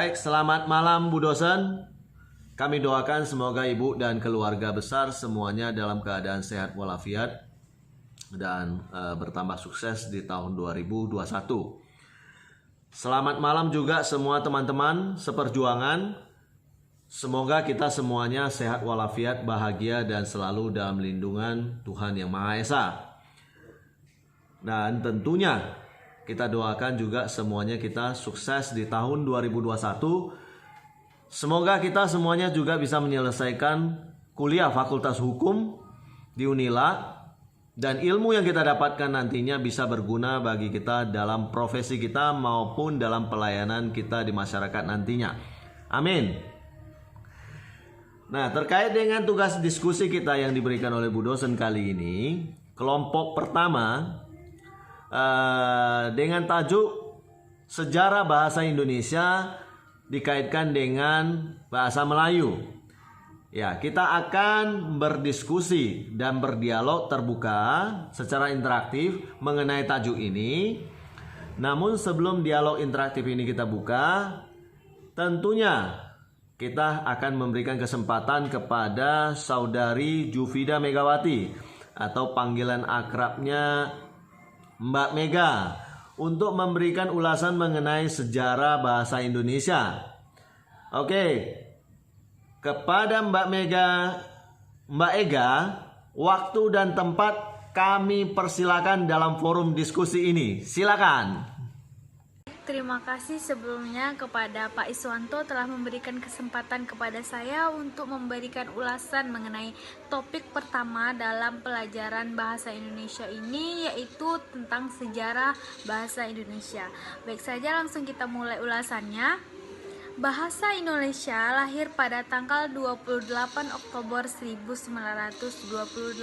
Baik, selamat malam Bu Dosen. Kami doakan semoga Ibu dan keluarga besar semuanya dalam keadaan sehat walafiat dan bertambah sukses di tahun 2021. Selamat malam juga semua teman-teman seperjuangan. Semoga kita semuanya sehat walafiat, bahagia dan selalu dalam lindungan Tuhan Yang Maha Esa. Dan tentunya kita doakan juga semuanya kita sukses di tahun 2021. Semoga kita semuanya juga bisa menyelesaikan kuliah Fakultas Hukum di Unila. Dan ilmu yang kita dapatkan nantinya bisa berguna bagi kita dalam profesi kita maupun dalam pelayanan kita di masyarakat nantinya. Amin. Nah, terkait dengan tugas diskusi kita yang diberikan oleh Bu Dosen kali ini, kelompok pertama dengan tajuk Sejarah Bahasa Indonesia dikaitkan dengan bahasa Melayu. Ya, kita akan berdiskusi dan berdialog terbuka secara interaktif mengenai tajuk ini. Namun sebelum dialog interaktif ini kita buka, tentunya kita akan memberikan kesempatan kepada Saudari Jufida Megawati atau panggilan akrabnya Mbak Mega untuk memberikan ulasan mengenai sejarah bahasa Indonesia. Oke, kepada Mbak Mega, Mbak Ega, waktu dan tempat kami persilakan dalam forum diskusi ini. Silakan. Terima kasih sebelumnya kepada Pak Iswanto telah memberikan kesempatan kepada saya untuk memberikan ulasan mengenai topik pertama dalam pelajaran bahasa Indonesia ini, yaitu tentang sejarah bahasa Indonesia. Baik saja, langsung kita mulai ulasannya. Bahasa Indonesia lahir pada tanggal 28 Oktober 1928.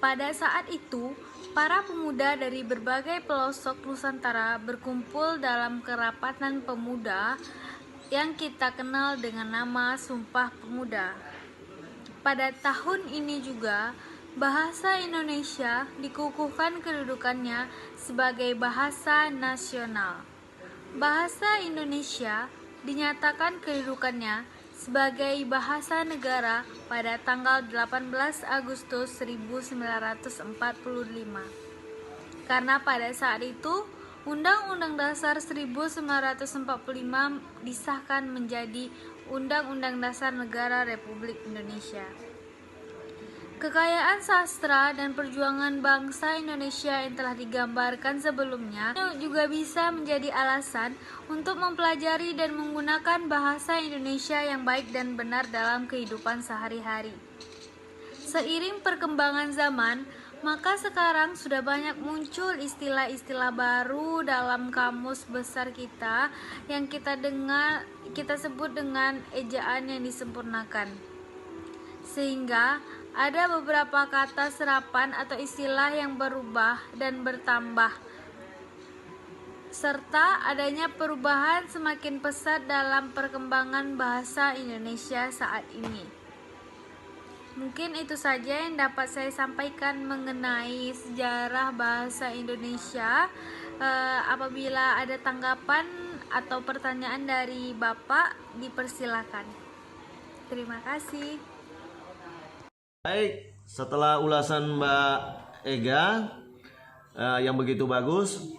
Pada saat itu, para pemuda dari berbagai pelosok Nusantara berkumpul dalam kerapatan pemuda yang kita kenal dengan nama Sumpah Pemuda. Pada tahun ini juga, bahasa Indonesia dikukuhkan kedudukannya sebagai bahasa nasional. Bahasa Indonesia dinyatakan kedudukannya sebagai bahasa negara pada tanggal 18 Agustus 1945. Karena pada saat itu Undang-Undang Dasar 1945 disahkan menjadi Undang-Undang Dasar Negara Republik Indonesia. Kekayaan sastra dan perjuangan bangsa Indonesia yang telah digambarkan sebelumnya juga bisa menjadi alasan untuk mempelajari dan menggunakan bahasa Indonesia yang baik dan benar dalam kehidupan sehari-hari. Seiring perkembangan zaman, maka sekarang sudah banyak muncul istilah-istilah baru dalam kamus besar kita yang kita sebut dengan ejaan yang disempurnakan. Sehingga ada beberapa kata serapan atau istilah yang berubah dan bertambah, serta adanya perubahan semakin pesat dalam perkembangan bahasa Indonesia saat ini. Mungkin itu saja yang dapat saya sampaikan mengenai sejarah bahasa Indonesia. Apabila ada tanggapan atau pertanyaan dari Bapak, dipersilakan. Terima kasih. Baik, setelah ulasan Mbak Ega yang begitu bagus,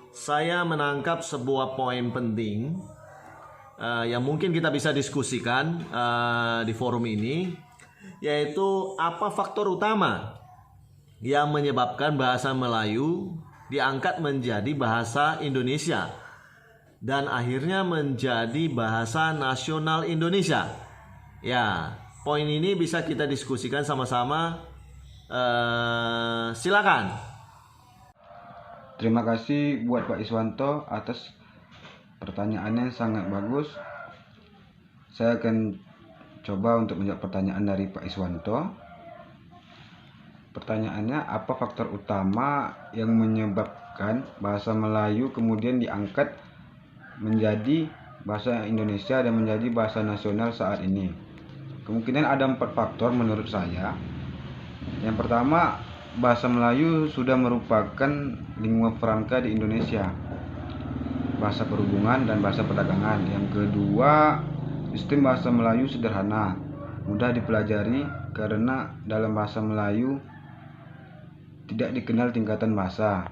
saya menangkap sebuah poin penting yang mungkin kita bisa diskusikan di forum ini, yaitu apa faktor utama yang menyebabkan bahasa Melayu diangkat menjadi bahasa Indonesia dan akhirnya menjadi bahasa nasional Indonesia. Ya, poin ini bisa kita diskusikan sama-sama. Silakan. Terima kasih buat Pak Iswanto atas pertanyaannya, sangat bagus. Saya akan coba untuk menjawab pertanyaan dari Pak Iswanto. Pertanyaannya, apa faktor utama yang menyebabkan bahasa Melayu kemudian diangkat menjadi bahasa Indonesia dan menjadi bahasa nasional saat ini? Kemungkinan ada 4 faktor menurut saya. Yang pertama, bahasa Melayu sudah merupakan lingua franca di Indonesia. bahasa perhubungan dan bahasa perdagangan. Yang kedua, sistem bahasa Melayu sederhana, mudah dipelajari karena dalam bahasa Melayu tidak dikenal tingkatan bahasa.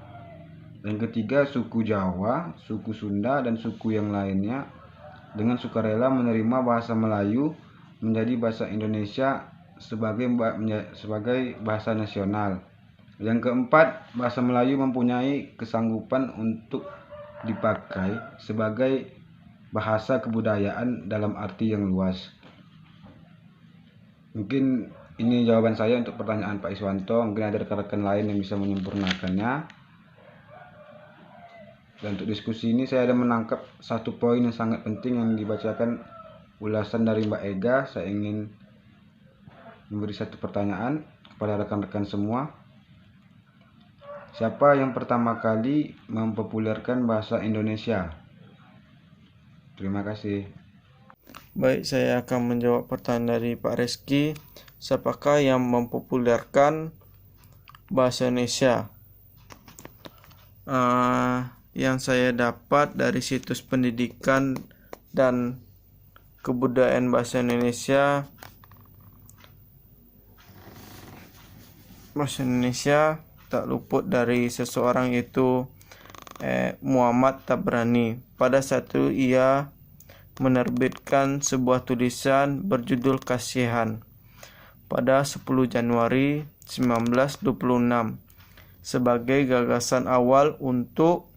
Yang ketiga, suku Jawa, suku Sunda, dan suku yang lainnya dengan sukarela menerima bahasa Melayu menjadi bahasa Indonesia sebagai bahasa nasional. Yang keempat, bahasa Melayu mempunyai kesanggupan untuk dipakai sebagai bahasa kebudayaan dalam arti yang luas. Mungkin ini jawaban saya untuk pertanyaan Pak Iswanto. Mungkin ada rekan-rekan lain yang bisa menyempurnakannya. Dan untuk diskusi ini saya ada menangkap satu poin yang sangat penting yang dibacakan ulasan dari Mbak Ega. Saya ingin memberi satu pertanyaan kepada rekan-rekan semua. Siapa yang pertama kali mempopulerkan bahasa Indonesia? Terima kasih. Baik, saya akan menjawab pertanyaan dari Pak Reski. Siapakah yang mempopulerkan bahasa Indonesia? Yang saya dapat dari situs pendidikan dan kebudayaan bahasa Indonesia, tak luput dari seseorang, yaitu Muhammad Tabrani. Pada satu ia menerbitkan sebuah tulisan berjudul Kasihan pada 10 Januari 1926 sebagai gagasan awal untuk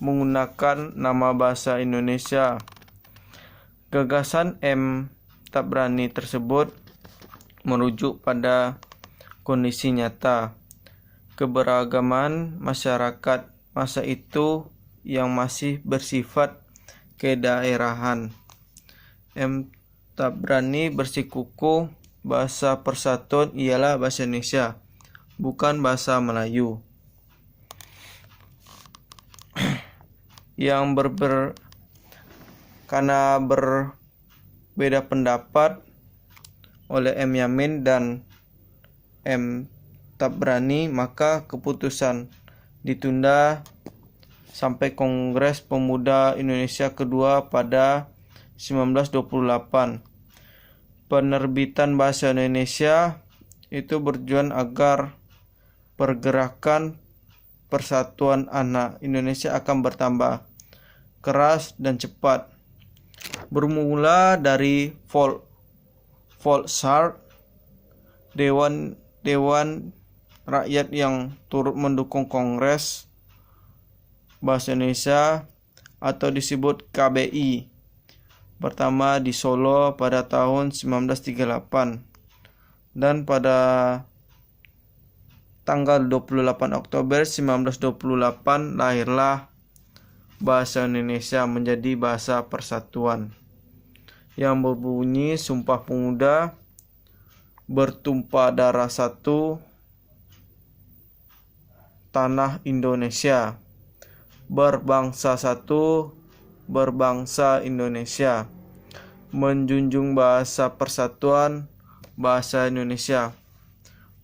menggunakan nama bahasa Indonesia. Gagasan M. Tabrani tersebut merujuk pada kondisi nyata keberagaman masyarakat masa itu yang masih bersifat kedaerahan. M. Tabrani bersikukuh bahasa persatuan ialah bahasa Indonesia, bukan bahasa Melayu. Yang karena berbeda pendapat oleh M. Yamin dan M. Tabrani, maka keputusan ditunda sampai Kongres Pemuda Indonesia kedua pada 1928. Penerbitan bahasa Indonesia itu bertujuan agar pergerakan persatuan anak Indonesia akan bertambah keras dan cepat. Bermula dari Volksart, Dewan Rakyat yang turut mendukung Kongres Bahasa Indonesia atau disebut KBI pertama di Solo pada tahun 1938, dan pada tanggal 28 Oktober 1928 lahirlah bahasa Indonesia menjadi bahasa persatuan yang berbunyi Sumpah Pemuda, bertumpah darah satu, tanah Indonesia, berbangsa satu, berbangsa Indonesia, menjunjung bahasa persatuan, bahasa Indonesia.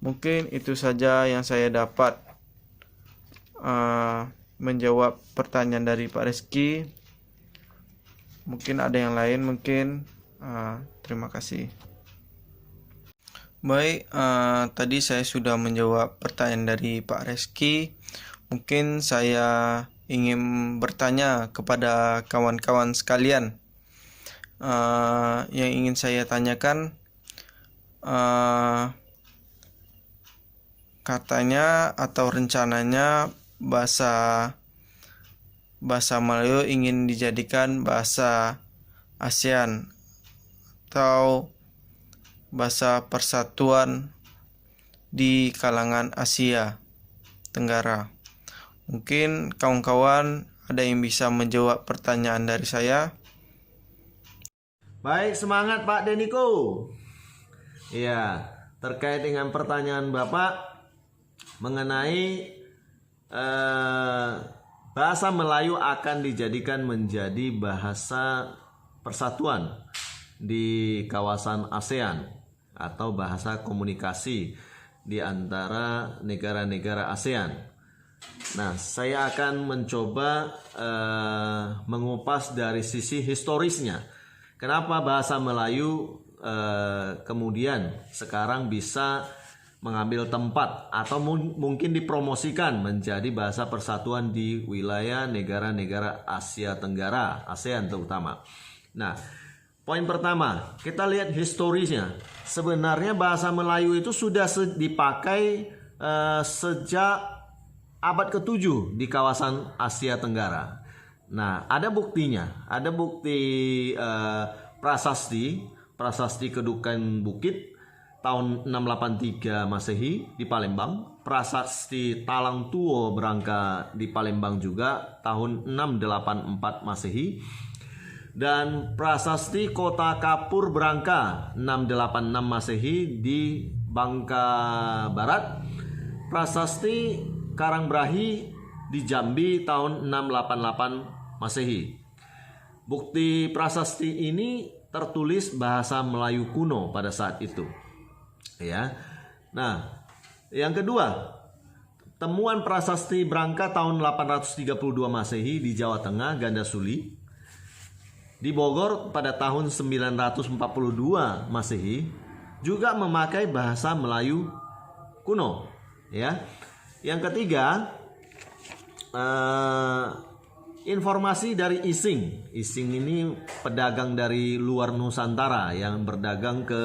Mungkin itu saja yang saya dapat menjawab pertanyaan dari Pak Reski. Mungkin ada yang lain, terima kasih. Baik, tadi saya sudah menjawab pertanyaan dari Pak Reski. Mungkin saya ingin bertanya kepada kawan-kawan sekalian. Yang ingin saya tanyakan, katanya atau rencananya bahasa Melayu ingin dijadikan bahasa ASEAN atau bahasa persatuan di kalangan Asia Tenggara. Mungkin kawan-kawan ada yang bisa menjawab pertanyaan dari saya. Baik, semangat Pak Deniko. Iya, terkait dengan pertanyaan Bapak mengenai bahasa Melayu akan dijadikan menjadi bahasa persatuan di kawasan ASEAN atau bahasa komunikasi di antara negara-negara ASEAN. Nah, saya akan mencoba mengupas dari sisi historisnya. Kenapa bahasa Melayu kemudian sekarang bisa mengambil tempat atau mungkin dipromosikan menjadi bahasa persatuan di wilayah negara-negara Asia Tenggara, ASEAN terutama. Nah, poin pertama, kita lihat historisnya. Sebenarnya bahasa Melayu itu sudah dipakai sejak abad ke-7 di kawasan Asia Tenggara. Nah, ada buktinya, ada bukti prasasti Kedukan Bukit tahun 683 Masehi di Palembang, prasasti Talang Tuo Berangka di Palembang juga tahun 684 Masehi, dan prasasti Kota Kapur Berangka 686 Masehi di Bangka Barat, prasasti Karangbrahi di Jambi tahun 688 Masehi. Bukti prasasti ini tertulis bahasa Melayu kuno pada saat itu. Ya. Nah, yang kedua, temuan prasasti Berangka tahun 832 Masehi di Jawa Tengah, Gandasuli. Di Bogor pada tahun 942 Masehi juga memakai bahasa Melayu kuno, ya. Yang ketiga, informasi dari Ising. Ising ini pedagang dari luar Nusantara yang berdagang ke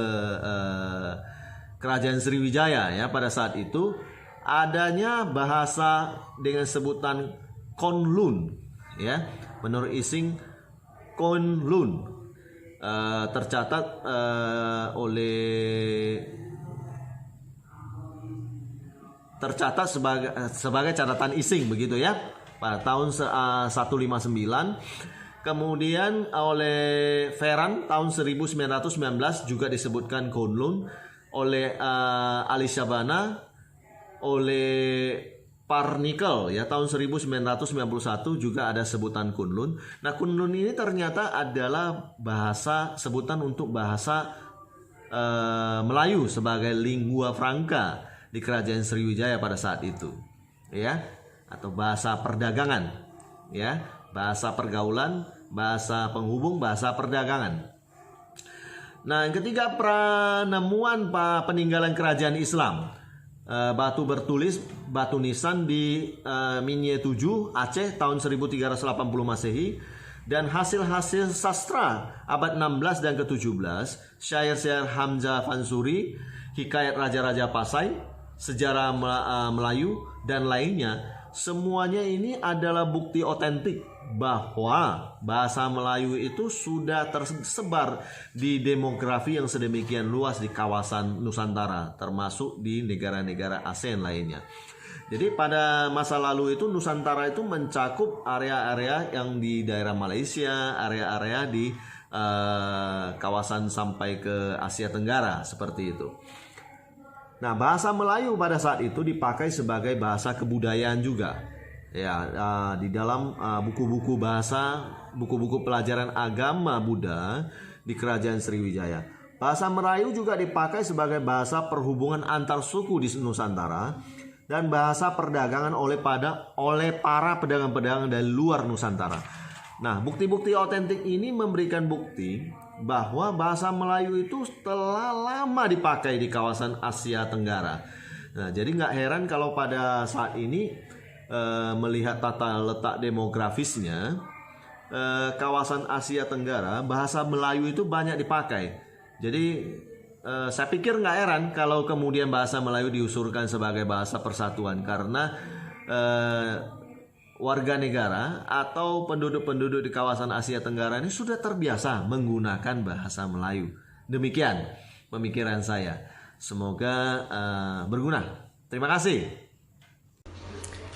Kerajaan Sriwijaya, ya. Pada saat itu adanya bahasa dengan sebutan Konlun, ya. Menurut Ising, Konlun tercatat sebagai catatan Ising, begitu ya, pada tahun 159. Kemudian oleh Ferran tahun 1919 juga disebutkan Konlun, oleh Ali Syabana, oleh Parnikel ya tahun 1991 juga ada sebutan Kunlun. Nah, Kunlun ini ternyata adalah bahasa sebutan untuk bahasa Melayu sebagai lingua franca di Kerajaan Sriwijaya pada saat itu, ya, atau bahasa perdagangan, ya, bahasa pergaulan, bahasa penghubung, bahasa perdagangan. Nah, yang ketiga, penemuan peninggalan kerajaan Islam, batu bertulis, batu nisan di Minye 7 Aceh tahun 1380 Masehi, dan hasil-hasil sastra abad 16 dan ke-17, syair-syair Hamzah Fansuri, hikayat raja-raja Pasai, sejarah Melayu, dan lainnya. Semuanya ini adalah bukti otentik bahwa bahasa Melayu itu sudah tersebar di demografi yang sedemikian luas di kawasan Nusantara, termasuk di negara-negara ASEAN lainnya. Jadi pada masa lalu itu Nusantara itu mencakup area-area yang di daerah Malaysia, area-area di kawasan sampai ke Asia Tenggara, seperti itu. Nah, bahasa Melayu pada saat itu dipakai sebagai bahasa kebudayaan juga. Ya, di dalam buku-buku bahasa, buku-buku pelajaran agama Buddha di Kerajaan Sriwijaya. Bahasa Melayu juga dipakai sebagai bahasa perhubungan antar suku di Nusantara dan bahasa perdagangan oleh para pedagang-pedagang dari luar Nusantara. Nah, bukti-bukti otentik ini memberikan bukti bahwa bahasa Melayu itu telah lama dipakai di kawasan Asia Tenggara. Nah, jadi nggak heran kalau pada saat ini melihat tata letak demografisnya, kawasan Asia Tenggara, bahasa Melayu itu banyak dipakai. Jadi saya pikir nggak heran kalau kemudian bahasa Melayu diusulkan sebagai bahasa persatuan, karena warga negara atau penduduk-penduduk di kawasan Asia Tenggara ini sudah terbiasa menggunakan bahasa Melayu. Demikian pemikiran saya. Semoga berguna. Terima kasih.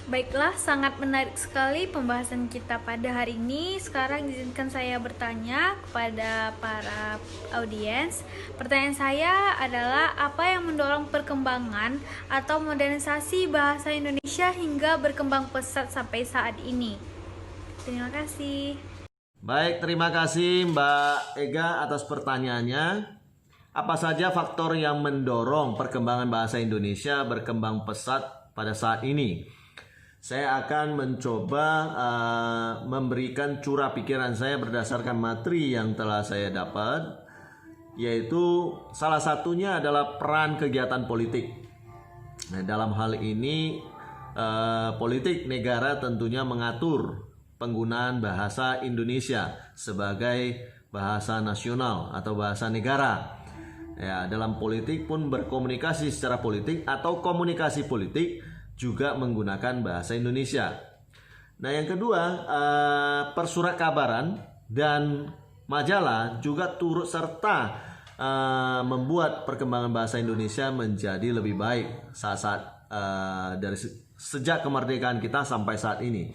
Baiklah, sangat menarik sekali pembahasan kita pada hari ini. Sekarang izinkan saya bertanya kepada para audiens. Pertanyaan saya adalah, apa yang mendorong perkembangan atau modernisasi bahasa Indonesia hingga berkembang pesat sampai saat ini? Terima kasih. Baik, terima kasih Mbak Ega atas pertanyaannya. Apa saja faktor yang mendorong perkembangan bahasa Indonesia berkembang pesat pada saat ini? saya akan mencoba memberikan curah pikiran saya berdasarkan materi yang telah saya dapat, yaitu salah satunya adalah peran kegiatan politik. Nah, dalam hal ini politik negara tentunya mengatur penggunaan bahasa Indonesia sebagai bahasa nasional atau bahasa negara. Ya, dalam politik pun berkomunikasi secara politik atau komunikasi politik juga menggunakan bahasa Indonesia. Nah, yang kedua, persurat kabaran dan majalah juga turut serta membuat perkembangan bahasa Indonesia menjadi lebih baik dari sejak kemerdekaan kita sampai saat ini.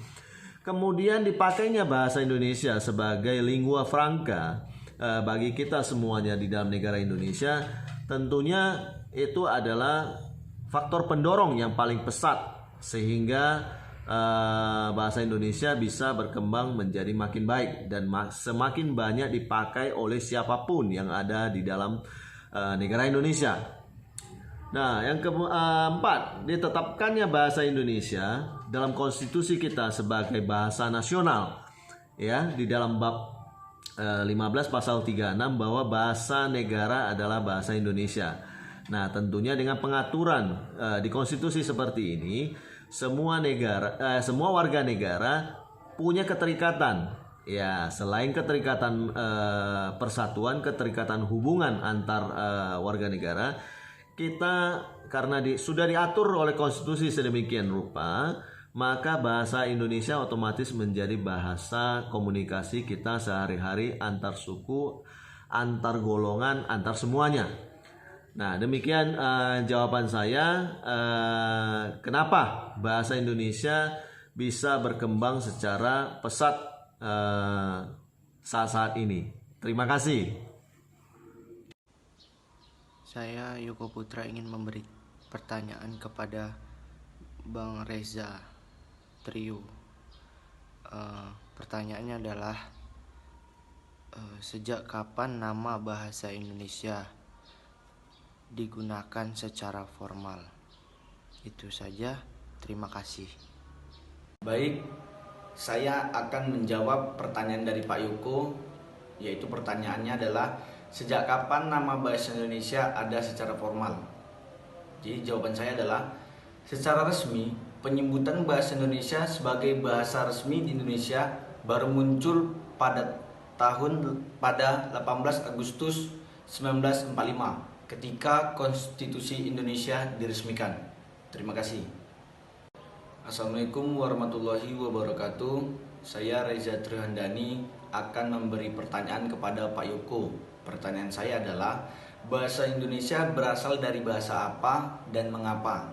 Kemudian dipakainya bahasa Indonesia sebagai lingua franca bagi kita semuanya di dalam negara Indonesia, tentunya itu adalah faktor pendorong yang paling pesat sehingga bahasa Indonesia bisa berkembang menjadi makin baik dan semakin banyak dipakai oleh siapapun yang ada di dalam negara Indonesia. Nah, yang keempat, ditetapkannya bahasa Indonesia dalam konstitusi kita sebagai bahasa nasional, ya, di dalam bab 15 pasal 36 bahwa bahasa negara adalah bahasa Indonesia. Nah, tentunya dengan pengaturan di konstitusi seperti ini, semua warga negara punya keterikatan. Ya, selain keterikatan persatuan, keterikatan hubungan antar warga negara, kita karena sudah diatur oleh konstitusi sedemikian rupa, maka bahasa Indonesia otomatis menjadi bahasa komunikasi kita sehari-hari antar suku, antar golongan, antar semuanya. Nah, demikian jawaban saya kenapa bahasa Indonesia bisa berkembang secara pesat saat ini. Terima kasih. Saya Yoko Putra ingin memberi pertanyaan kepada Bang Reza Trio. Pertanyaannya adalah sejak kapan nama bahasa Indonesia digunakan secara formal? Itu saja, terima kasih. Baik, saya akan menjawab pertanyaan dari Pak Yoko, yaitu pertanyaannya adalah sejak kapan nama bahasa Indonesia ada secara formal? Jadi jawaban saya adalah secara resmi penyebutan bahasa Indonesia sebagai bahasa resmi di Indonesia baru muncul pada 18 Agustus 1945 ketika Konstitusi Indonesia diresmikan. Terima kasih. Assalamualaikum warahmatullahi wabarakatuh. Saya Reza Trihandani akan memberi pertanyaan kepada Pak Yoko. Pertanyaan saya adalah, bahasa Indonesia berasal dari bahasa apa dan mengapa?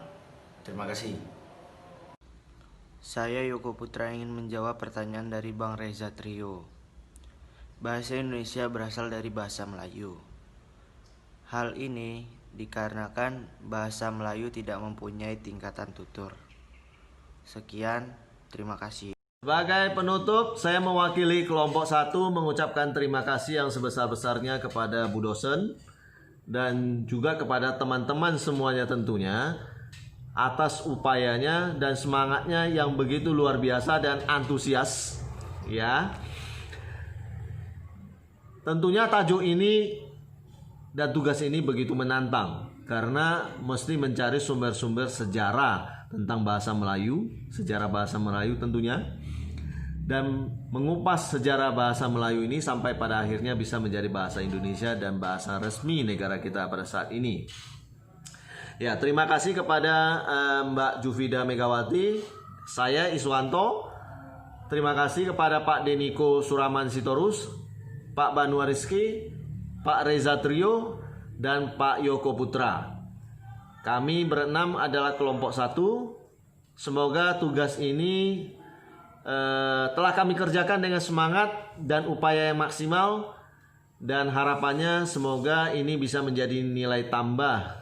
Terima kasih. Saya Yoko Putra ingin menjawab pertanyaan dari Bang Reza Trio. Bahasa Indonesia berasal dari bahasa Melayu. Hal ini dikarenakan bahasa Melayu tidak mempunyai tingkatan tutur. Sekian, terima kasih. Sebagai penutup, saya mewakili kelompok 1 mengucapkan terima kasih yang sebesar-besarnya kepada Bu dosen dan juga kepada teman-teman semuanya tentunya atas upayanya dan semangatnya yang begitu luar biasa dan antusias, ya. Tentunya tajuk ini dan tugas ini begitu menantang karena mesti mencari sumber-sumber sejarah tentang bahasa Melayu, sejarah bahasa Melayu tentunya, dan mengupas sejarah bahasa Melayu ini sampai pada akhirnya bisa menjadi bahasa Indonesia dan bahasa resmi negara kita pada saat ini. Ya, terima kasih kepada Mbak Jufida Megawati, saya Iswanto. Terima kasih kepada Pak Deniko Suraman Sitorus, Pak Banua Rizky, Pak Reza Trio, dan Pak Yoko Putra. Kami berenam adalah kelompok 1. Semoga tugas ini telah kami kerjakan dengan semangat dan upaya yang maksimal, dan harapannya semoga ini bisa menjadi nilai tambah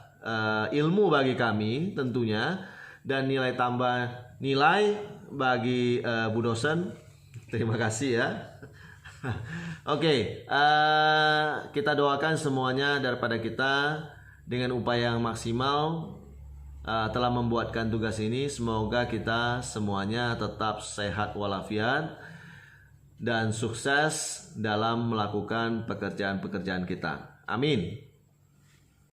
ilmu bagi kami tentunya, dan nilai tambah nilai bagi Bu dosen. Terima kasih ya. Oke, kita doakan semuanya daripada kita dengan upaya yang maksimal telah membuatkan tugas ini. Semoga kita semuanya tetap sehat walafiat dan sukses dalam melakukan pekerjaan-pekerjaan kita. Amin.